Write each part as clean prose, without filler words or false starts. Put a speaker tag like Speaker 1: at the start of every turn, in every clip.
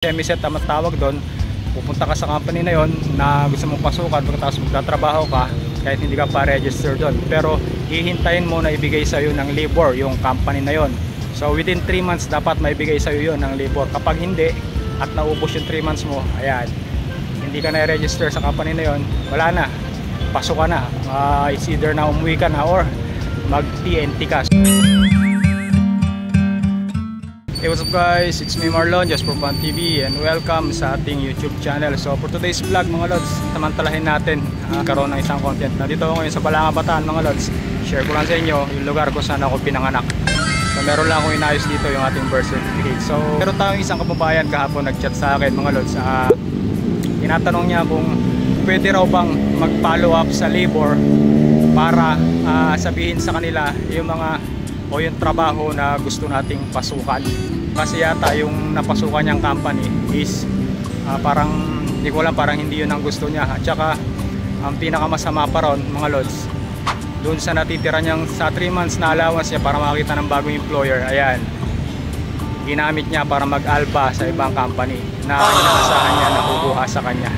Speaker 1: Semi-set ang tawag doon. Pupunta ka sa company na yon na gusto mong pasukan, pagkatapos magtatrabaho ka kahit hindi ka pa register doon, pero hihintayin mo na ibigay sa iyo ng labor yung company na yon. So within 3 months dapat maibigay sa iyo yon ng labor. Kapag hindi at naubos yung 3 months mo, ayan, hindi ka na register sa company na yon, wala na, pasok ka na. It's either na umuwi ka na or mag TNT ka. Hey, what's up guys, it's me Marlon, just for fun TV, and welcome sa ating YouTube channel. So for today's vlog mga lods, samantalahin natin karoon ng isang content. Nandito ako ngayon sa Balanga, Bataan mga lods. Share ko lang sa inyo yung lugar kung saan ako pinanganak. So meron lang akong inayos dito yung ating birth certificate. So meron tayong isang kababayan kahapon nag-chat sa akin mga lods. Tinatanong niya kung pwede raw bang mag-follow up sa labor para sabihin sa kanila yung mga o yung trabaho na gusto nating pasukan. Kasi yata yung napasukan niyang company is parang hindi ko alam, parang hindi yun ang gusto niya. At saka ang pinakamasama pa ron mga lods, doon sa natitira niyang sa 3 months na allowance niya para makakita ng bagong employer, ayan, ginamit niya para mag-alba sa ibang company na inaasahan niya na kukuha sa kanya.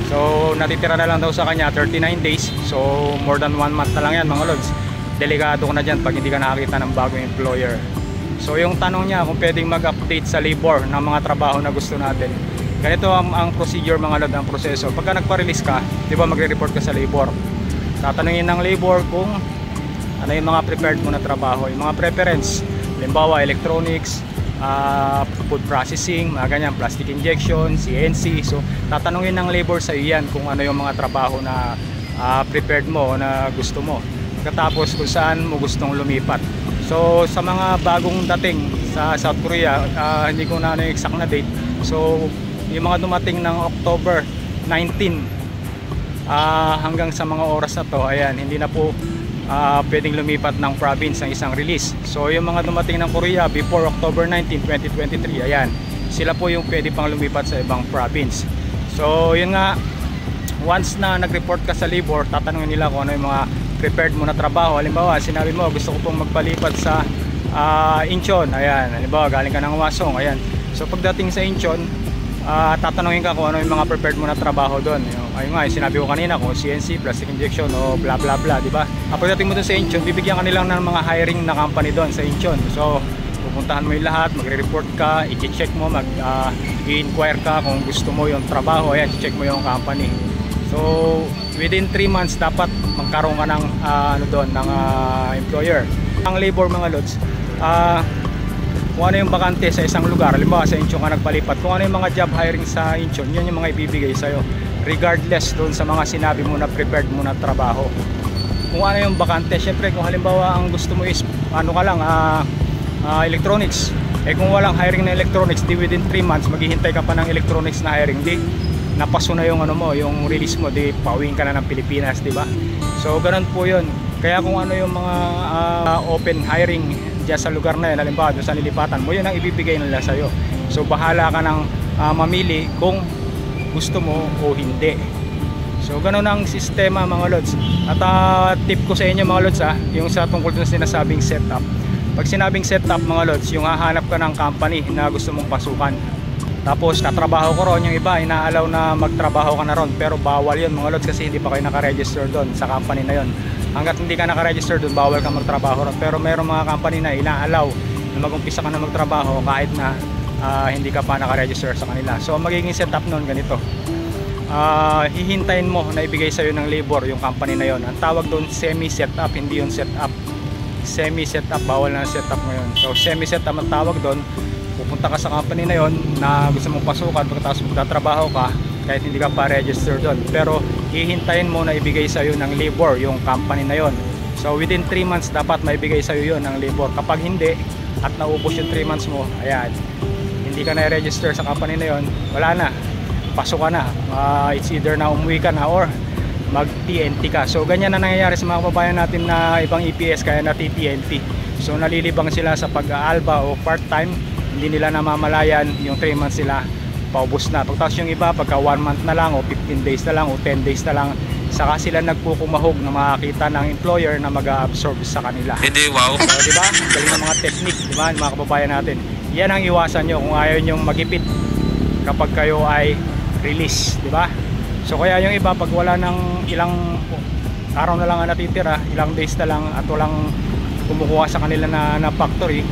Speaker 1: So natitira na lang daw sa kanya 39 days, so more than 1 month na lang yan mga lods. Delikado ko na dyan pag hindi ka nakakita ng bagong employer. So yung tanong niya kung pwedeng mag-update sa labor ng mga trabaho na gusto natin. Ganito ang procedure mga lod, ang proseso. Pagka nagpa-release ka, di ba magre-report ka sa labor. Tatanungin ng labor kung ano yung mga prepared mo na trabaho, yung mga preference. Halimbawa electronics, food processing, mga ganyan, plastic injection, CNC. So tatanungin ng labor sa iyo yan kung ano yung mga trabaho na prepared mo, na gusto mo. Pagkatapos kung saan mo gustong lumipat. So sa mga bagong dating sa South Korea, hindi ko na yung exact na date. So yung mga dumating ng October 19 hanggang sa mga oras na to, ayan, hindi na po pwedeng lumipat ng province ng isang release. So yung mga dumating ng Korea before October 19, 2023, ayan, sila po yung pwede pang lumipat sa ibang province. So yun nga, once na nag-report ka sa labor, tatanungin nila kung ano yung mga prepared mo na trabaho. Halimbawa sinabi mo gusto ko pong magpalipat sa Incheon, ayan, halimbawa galing ka ng Hwasong, ayan. So pagdating sa Incheon, tatanungin ka kung ano yung mga prepared mo na trabaho doon. Ayun nga, sinabi ko kanina kung CNC, plastic injection o bla bla bla, di ba? Pagdating mo doon sa Incheon, bibigyan ka nilang ng mga hiring na company doon sa Incheon. So pupuntahan mo yung lahat, magre-report ka, i-check mo, i-inquire ka kung gusto mo yung trabaho, ayan, i-check mo yung company. So within 3 months dapat magkaroon ka ng ng employer. Ang labor mga lods, kung ano yung bakante sa isang lugar, halimbawa sa Incheon ka nagpalipat, kung ano yung mga job hiring sa Incheon, yun yung mga ibibigay sa'yo regardless doon sa mga sinabi mo na prepared mo na trabaho. Kung ano yung bakante, syempre kung halimbawa ang gusto mo is ano ka lang, electronics, kung walang hiring na electronics, di within 3 months maghihintay ka pa ng electronics na hiring, di napaso na yung yung release mo, di pauwiin ka na ng Pilipinas, di ba? So ganun po yun. Kaya kung ano yung mga open hiring diyan sa lugar na yun, halimbawa doon sa nilipatan mo, yun ang ibibigay nila sa'yo. So bahala ka ng mamili kung gusto mo o hindi. So ganun ang sistema mga lods. At tip ko sa inyo mga lods, yung sa tungkol dun sa sinasabing setup. Pag sinabing setup mga lods, yung hahanap ka ng company na gusto mong pasukan. Tapos katrabaho ko ron, yung iba inaalaw na magtrabaho ka na ron, pero bawal yun mga lods kasi hindi pa kayo nakaregister doon sa company na yon. Hanggat hindi ka nakaregister doon, bawal ka magtrabaho ron. Pero meron mga company na inaalaw na mag-umpisa ka na magtrabaho kahit na hindi ka pa nakaregister sa kanila. So magiging setup nun ganito, hihintayin mo na ibigay sa'yo ng labor yung company na yon. Ang tawag doon semi-setup, hindi yung setup. Semi-setup, bawal na setup ngayon. So semi-setup ang tawag doon. Pupunta ka sa company na yon na gusto mong pasukan, pagkatapos magtatrabaho ka kahit hindi ka pa register doon, pero hihintayin mo na ibigay sa iyo ng labor yung company na yon. So within 3 months dapat maibigay sa iyo yon ng labor. Kapag hindi at naubos yung 3 months mo, ayan, hindi ka na register sa company na yon, wala na, pasok ka na. It's either na umuwi ka na or mag TNT ka. So ganyan na nangyayari sa mga kababayan natin na ibang EPS kaya na TNT. So nalilibang sila sa pag-aalba o part-time, hindi nila namamalayan yung 3 months sila paubos na. Pagkatapos yung iba pagka 1 month na lang o 15 days na lang o 10 days na lang, saka sila nagpukumahog na makakita ng employer na mag-absorb sa kanila.
Speaker 2: Hindi, wow.
Speaker 1: So, diba? Galing ng mga technique, diba? Mga kababayan natin. Yan ang iwasan nyo kung ayaw nyong magipit kapag kayo ay release, di ba? So kaya yung iba pag wala ng ilang araw na lang ang natitira, ilang days na lang at walang kumukuha sa kanila na factory,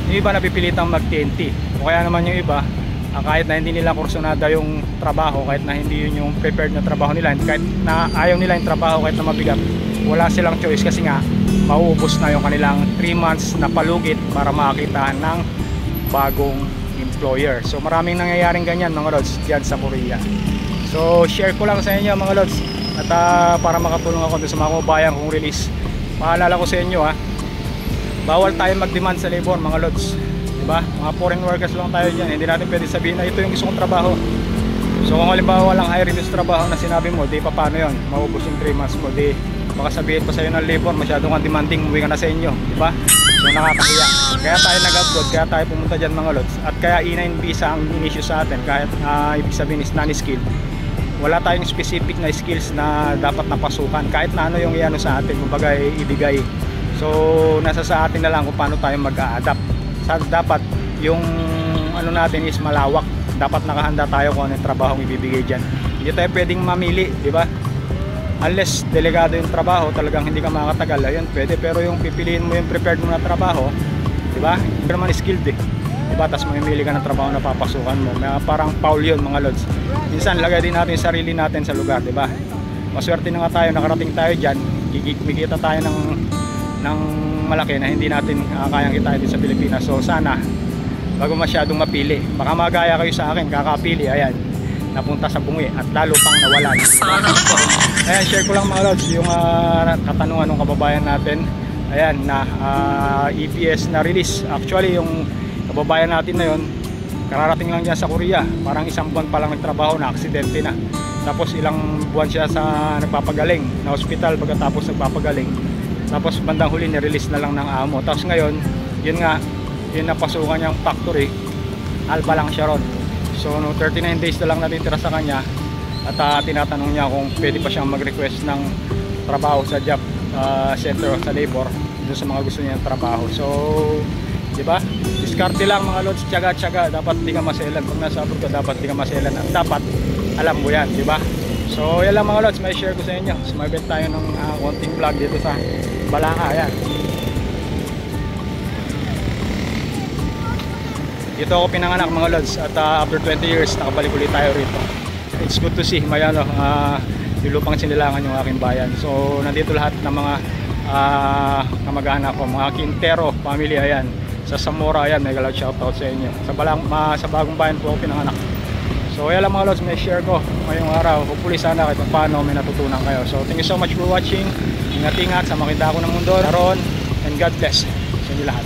Speaker 1: yung iba napipilitang mag TNT. O kaya naman yung iba, kahit na hindi nila kursunada yung trabaho, kahit na hindi yun yung prepared na trabaho nila, kahit na ayaw nila yung trabaho kahit na mabigat, wala silang choice kasi nga mauubos na yung kanilang 3 months na palugit para makakita ng bagong employer. So maraming nangyayaring ganyan mga lods dyan sa Korea. So share ko lang sa inyo mga lods, at para makatulong ako sa mga kababayan kong release. Paalala ko sa inyo, bawal tayo mag-demand sa labor mga lods, diba? Mga foreign workers lang tayo dyan, hindi natin pwede sabihin na ito yung gusto kong trabaho. So kung halimbawa walang high reduced trabaho na sinabi mo, di pa paano yun, maubos yung 3 months mo, di baka sabihin pa sa'yo ng labor masyadong demanding, umuwi ka na sa inyo, diba? So nakakahiya. Kaya tayo nag-upload, kaya tayo pumunta dyan mga lods, at kaya E9 visa ang in-issue sa atin, kahit ibig sabihin is non-skill. Wala tayong specific na skills na dapat napasukan, kahit na ano yung iano sa atin, kumbaga ibigay. So nasa sa atin na lang kung paano tayo mag-a-adapt. Dapat yung ano natin is malawak, dapat nakahanda tayo kung ano yung trabaho ibibigay dyan. Hindi tayo pwedeng mamili, di ba? Unless delegado yung trabaho, talagang hindi ka makakatagal, ayun pwede. Pero yung pipiliin mo yung prepared mo na trabaho, di ba? Hindi naman skilled eh, di ba? Tapos mamimili ka ng trabaho na papasukan mo, parang foul yun mga lods. Minsan lagay din natin yung sarili natin sa lugar, di ba? Maswerte na nga tayo, nakarating tayo dyan, kikita tayo ng malaki na hindi natin kayang kitain din sa Pilipinas. So sana bago masyadong mapili, baka magaya kayo sa akin, kakapili, ayan, napunta sa bungi at lalo pang nawalan. Ayan, share ko lang mga lods yung katanungan ng kababayan natin, ayan, na EPS na release. Actually yung kababayan natin na yun, kararating lang dyan sa Korea, parang 1 buwan pa lang nagtrabaho na aksidente na, tapos ilang buwan siya sa nagpapagaling na hospital, pagkatapos nagpapagaling, tapos bandang huli ni-release na lang ng amo. Tapos ngayon, yun nga, yun napasukan niyang factory, alba lang siya ron. So no, 39 days na lang natitira sa kanya, at tinatanong niya kung pwede pa siyang mag-request ng trabaho sa job center sa labor doon sa mga gusto niyang trabaho. So di ba, diskarte lang mga lods, tiyaga-tiyaga, dapat di ka maselan. Pag nasa abroad ka, dapat di ka maselan, at dapat alam mo yan, di ba? So yan lang mga lods, may share ko sa inyo. Sumabit tayo ng konting vlog dito sa Balanga. Ayan, dito ako pinanganak mga lods, at after 20 years nakabalik ulit tayo rito. It's good to see may lupang sinilangan yung aking bayan. So nandito lahat ng mga kamag-anak ko, mga Quintero family. Ayan, sa Zamora, ayan, may galawad shoutout sa inyo. Sa Bagong Bayan po ako pinanganak. So ayan lang mga lods, may share ko ngayong araw. Hopefully sana kahit paano may natutunan kayo. So thank you so much for watching. Ingat-ingat sa makita ko ng mundo naroon, and God bless sa inyo lahat.